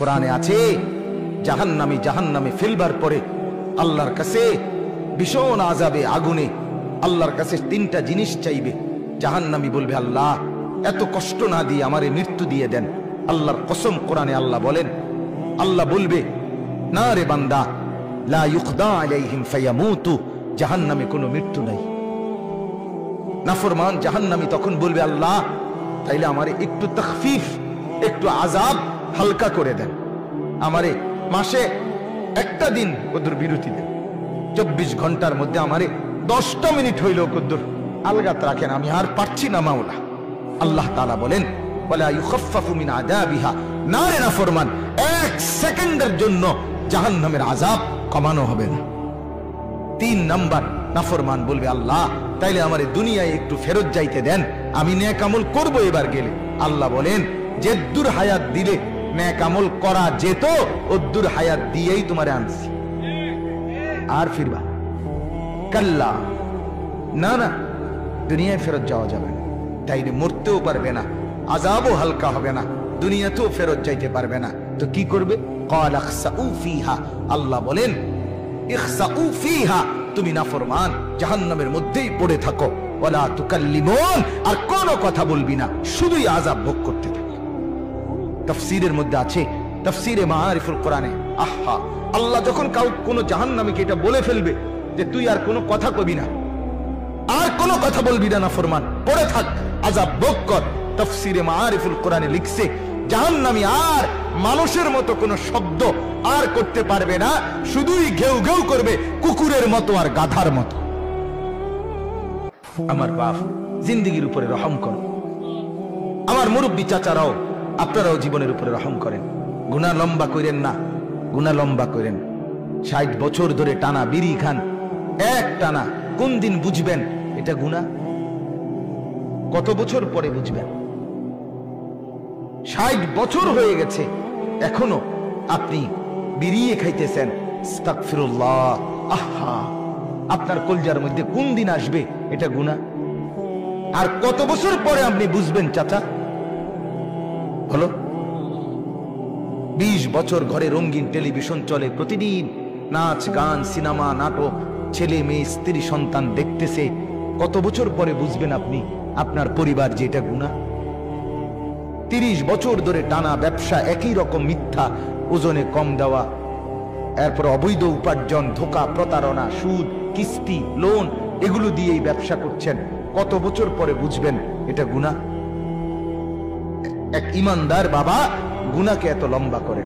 কোরআনে আছে জাহান্নামে ফেলবার পরে আল্লাহর কাছে ভীষণ আযাবে আগুনে আল্লাহর কাছে তিনটা জিনিস চাইবে। জাহান্নামী বলবে, আল্লাহ এত কষ্ট না দিয়ে আমারে মৃত্যু দিয়ে দেন। আল্লাহর কসম, কোরআনে আল্লাহ বলেন, আল্লাহ বলবে, না রে বান্দা, লা ইউকদা আলাইহিম ফায়ামুতু, জাহান্নামে কোনো মৃত্যু নাই। নাফরমান জাহান্নামী তখন বলবে, আল্লাহ তাইলে আমারে একটু তাখফিফ, একটু আযাব হালকা করে দেন, আমারে মাসে একটা দিন কদ্দুর বিরতি দেন, 24 ঘন্টার মধ্যে আমারে 10টা মিনিট হইলেও কদ্দুর আলগাত রাখেন, আমি আর পারছি না মাওলা। আল্লাহ তাআলা বলেন, ওয়ালা ইউখাফফাফু মিন আযাবিহা, না রে নাফরমান, 1 সেকেন্ডের জন্য জাহান্নামের আযাব কমানো হবে না। 3 নাম্বার, নাফরমান বলবে, আল্লাহ তাইলে আমারে দুনিয়ায় একটু ফেরত যাইতে দেন, আমি নেক আমল করব এবার গেলে। আল্লাহ বলেন, যেদ্দুর হায়াত দিলে নেক আমল করা যেত, ওদ্দুর হায়াত দিয়েই তোমারে আনছি, আর ফিরবা কাল্লা, না না, দুনিয়ায় ফেরত যাওয়া যাবে না, তাইলে মরতেও পারবে না, আযাবও হালকা হবে না, দুনিয়াতেও ফেরত যাইতে পারবে না। তো কি করবে? ক্বাল ইখসাউ ফিহা, আল্লাহ বলেন, ইখসাউ ফিহা, তুমি নাফরমান জাহান্নামের মধ্যেই পড়ে থাকো, ওয়ালা তুকাল্লিমুন, আর কোনো কথা বলবি না, শুধুই আযাব ভোগ করতে থাকো। তাফসীরের মধ্যে আছে, তাফসীরে মাআরিফুল কোরআনে, আহা, আল্লাহ যখন কোনো জাহান্নামীকে এটা বলে ফেলবে যে তুই আর কোনো কথা কবি না, আর কোনো কথা বলবি না, নাফরমান পড়ে থাক, আযাব ভোগ কর। তাফসীরে মাআরিফুল কোরআনে লিখছে, জাহান্নামী আর মানুষের মতো কোনো শব্দ আর করতে পারবে না, শুধুই ঘেউ ঘেউ করবে, কুকুরের মতো আর গাধার মতো। আমার বাপ, জিন্দেগির উপরে রহম করো। আমার মুরব্বী চাচারাও, আপনারাও জীবনের উপরে রহম করেন। গুনাহ লম্বা করেন না, গুনাহ লম্বা করেন। 60 বছর ধরে টানা বিড়ি খান, এক টানা, কোন দিন বুঝবেন এটা গুনাহ? কত বছর পরে বুঝবেন? 60 বছর হয়ে গেছে, এখনো আপনি বিড়িয়ে খাইতেছেন। আস্তাগফিরুল্লাহ, আহা, আপনার কলজার মধ্যে কোন দিন আসবে এটা গুনাহ? আর কত বছর পরে আপনি বুঝবেন চাচা? হলো 20 বছর ঘরে রঙিন টেলিভিশন চলে, প্রতিদিন নাচ গান, সিনেমা, নাটক, ছেলে মেয়ে, স্ত্রী সন্তান দেখতেছে। কত বছর পরে বুঝবেন আপনি, আপনার পরিবার যে এটা গুনাহ? 30 বছর ধরে টানা ব্যবসা, একই রকম মিথ্যা, ওজনে কম দেওয়া, এরপর অবৈধ উপার্জন, ধোঁকা, প্রতারণা, সুদ, কিস্তি, লোন, এগুলো দিয়েই ব্যবসা করছেন। কত বছর পরে বুঝবেন এটা গুনাহ? এক ইমানদার বাবা গুনাহকে এত লম্বা করে